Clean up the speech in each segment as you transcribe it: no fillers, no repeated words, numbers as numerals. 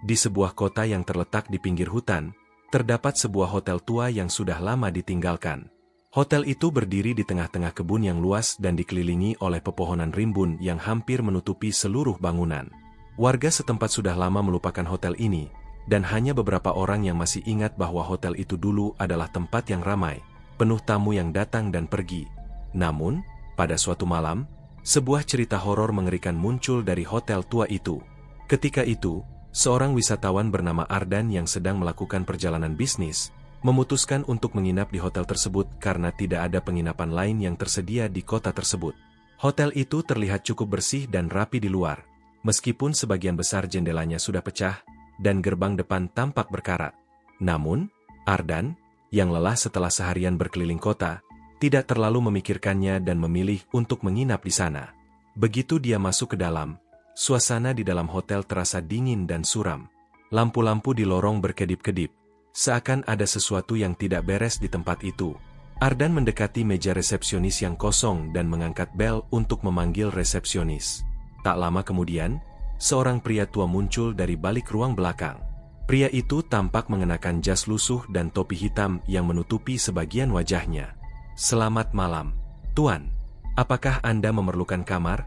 Di sebuah kota yang terletak di pinggir hutan, terdapat sebuah hotel tua yang sudah lama ditinggalkan. Hotel itu berdiri di tengah-tengah kebun yang luas dan dikelilingi oleh pepohonan rimbun yang hampir menutupi seluruh bangunan. Warga setempat sudah lama melupakan hotel ini, dan hanya beberapa orang yang masih ingat bahwa hotel itu dulu adalah tempat yang ramai, penuh tamu yang datang dan pergi. Namun, pada suatu malam, sebuah cerita horor mengerikan muncul dari hotel tua itu. Ketika itu, seorang wisatawan bernama Ardan yang sedang melakukan perjalanan bisnis, memutuskan untuk menginap di hotel tersebut karena tidak ada penginapan lain yang tersedia di kota tersebut. Hotel itu terlihat cukup bersih dan rapi di luar, meskipun sebagian besar jendelanya sudah pecah, dan gerbang depan tampak berkarat. Namun, Ardan, yang lelah setelah seharian berkeliling kota, tidak terlalu memikirkannya dan memilih untuk menginap di sana. Begitu dia masuk ke dalam, suasana di dalam hotel terasa dingin dan suram. Lampu-lampu di lorong berkedip-kedip, seakan ada sesuatu yang tidak beres di tempat itu. Ardan mendekati meja resepsionis yang kosong dan mengangkat bel untuk memanggil resepsionis. Tak lama kemudian, seorang pria tua muncul dari balik ruang belakang. Pria itu tampak mengenakan jas lusuh dan topi hitam yang menutupi sebagian wajahnya. "Selamat malam, Tuan. Apakah Anda memerlukan kamar?"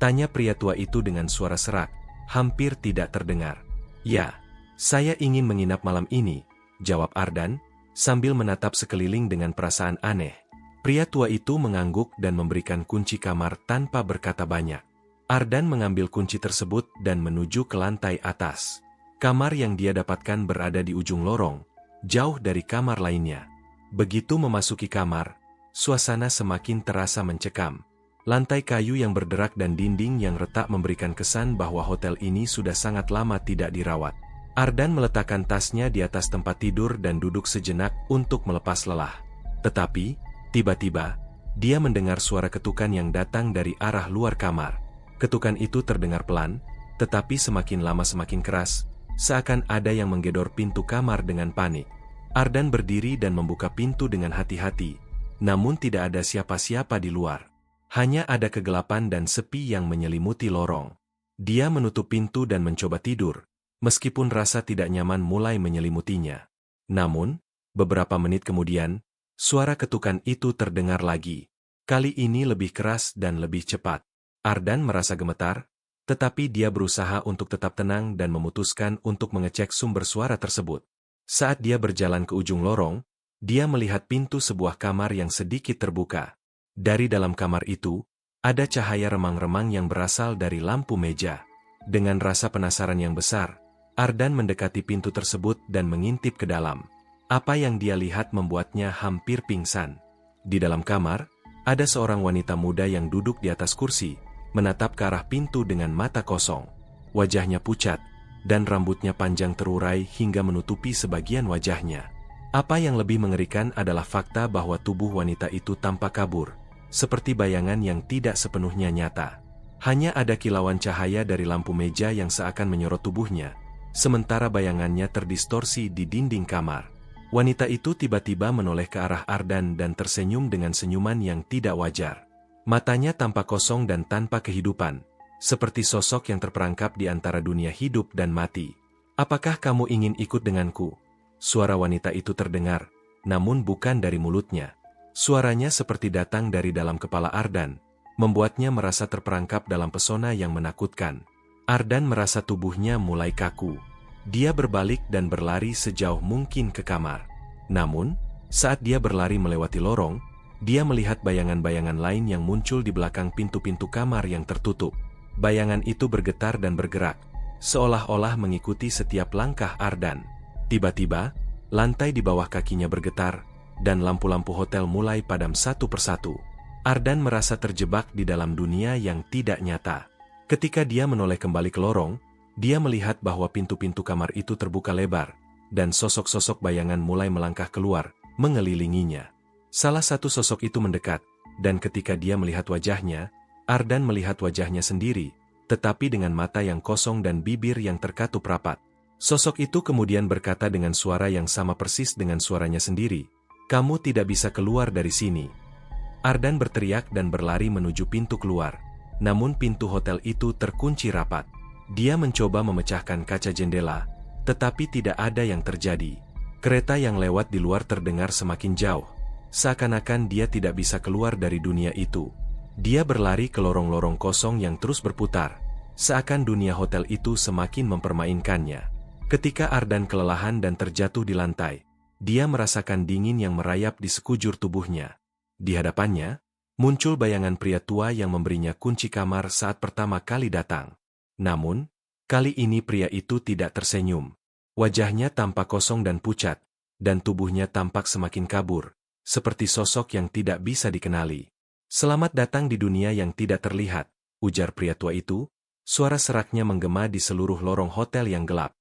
tanya pria tua itu dengan suara serak, hampir tidak terdengar. "Ya, saya ingin menginap malam ini," jawab Ardan, sambil menatap sekeliling dengan perasaan aneh. Pria tua itu mengangguk dan memberikan kunci kamar tanpa berkata banyak. Ardan mengambil kunci tersebut dan menuju ke lantai atas. Kamar yang dia dapatkan berada di ujung lorong, jauh dari kamar lainnya. Begitu memasuki kamar, suasana semakin terasa mencekam. Lantai kayu yang berderak dan dinding yang retak memberikan kesan bahwa hotel ini sudah sangat lama tidak dirawat. Ardan meletakkan tasnya di atas tempat tidur dan duduk sejenak untuk melepas lelah. Tetapi, tiba-tiba, dia mendengar suara ketukan yang datang dari arah luar kamar. Ketukan itu terdengar pelan, tetapi semakin lama semakin keras, seakan ada yang menggedor pintu kamar dengan panik. Ardan berdiri dan membuka pintu dengan hati-hati, namun tidak ada siapa-siapa di luar. Hanya ada kegelapan dan sepi yang menyelimuti lorong. Dia menutup pintu dan mencoba tidur, meskipun rasa tidak nyaman mulai menyelimutinya. Namun, beberapa menit kemudian, suara ketukan itu terdengar lagi. Kali ini lebih keras dan lebih cepat. Ardan merasa gemetar, tetapi dia berusaha untuk tetap tenang dan memutuskan untuk mengecek sumber suara tersebut. Saat dia berjalan ke ujung lorong, dia melihat pintu sebuah kamar yang sedikit terbuka. Dari dalam kamar itu, ada cahaya remang-remang yang berasal dari lampu meja. Dengan rasa penasaran yang besar, Ardan mendekati pintu tersebut dan mengintip ke dalam. Apa yang dia lihat membuatnya hampir pingsan. Di dalam kamar, ada seorang wanita muda yang duduk di atas kursi, menatap ke arah pintu dengan mata kosong. Wajahnya pucat, dan rambutnya panjang terurai hingga menutupi sebagian wajahnya. Apa yang lebih mengerikan adalah fakta bahwa tubuh wanita itu tampak kabur, seperti bayangan yang tidak sepenuhnya nyata. Hanya ada kilauan cahaya dari lampu meja yang seakan menyorot tubuhnya, sementara bayangannya terdistorsi di dinding kamar. Wanita itu tiba-tiba menoleh ke arah Ardan dan tersenyum dengan senyuman yang tidak wajar. Matanya tampak kosong dan tanpa kehidupan, seperti sosok yang terperangkap di antara dunia hidup dan mati. "Apakah kamu ingin ikut denganku?" Suara wanita itu terdengar, namun bukan dari mulutnya. Suaranya seperti datang dari dalam kepala Ardan, membuatnya merasa terperangkap dalam pesona yang menakutkan. Ardan merasa tubuhnya mulai kaku. Dia berbalik dan berlari sejauh mungkin ke kamar. Namun, saat dia berlari melewati lorong, dia melihat bayangan-bayangan lain yang muncul di belakang pintu-pintu kamar yang tertutup. Bayangan itu bergetar dan bergerak, seolah-olah mengikuti setiap langkah Ardan. Tiba-tiba, lantai di bawah kakinya bergetar, dan lampu-lampu hotel mulai padam satu persatu. Ardan merasa terjebak di dalam dunia yang tidak nyata. Ketika dia menoleh kembali ke lorong, dia melihat bahwa pintu-pintu kamar itu terbuka lebar, dan sosok-sosok bayangan mulai melangkah keluar, mengelilinginya. Salah satu sosok itu mendekat, dan ketika dia melihat wajahnya, Ardan melihat wajahnya sendiri, tetapi dengan mata yang kosong dan bibir yang terkatup rapat. Sosok itu kemudian berkata dengan suara yang sama persis dengan suaranya sendiri, "Kamu tidak bisa keluar dari sini." Ardan berteriak dan berlari menuju pintu keluar, namun pintu hotel itu terkunci rapat. Dia mencoba memecahkan kaca jendela, Tetapi tidak ada yang terjadi. Kereta yang lewat di luar terdengar semakin jauh. Seakan-akan dia tidak bisa keluar dari dunia itu. Dia berlari ke lorong-lorong kosong yang terus berputar. Seakan dunia hotel itu semakin mempermainkannya. Ketika Ardan kelelahan dan terjatuh di lantai, dia merasakan dingin yang merayap di sekujur tubuhnya. Di hadapannya, muncul bayangan pria tua yang memberinya kunci kamar saat pertama kali datang. Namun, kali ini pria itu tidak tersenyum. Wajahnya tampak kosong dan pucat, dan tubuhnya tampak semakin kabur, seperti sosok yang tidak bisa dikenali. "Selamat datang di dunia yang tidak terlihat," ujar pria tua itu. Suara seraknya menggema di seluruh lorong hotel yang gelap.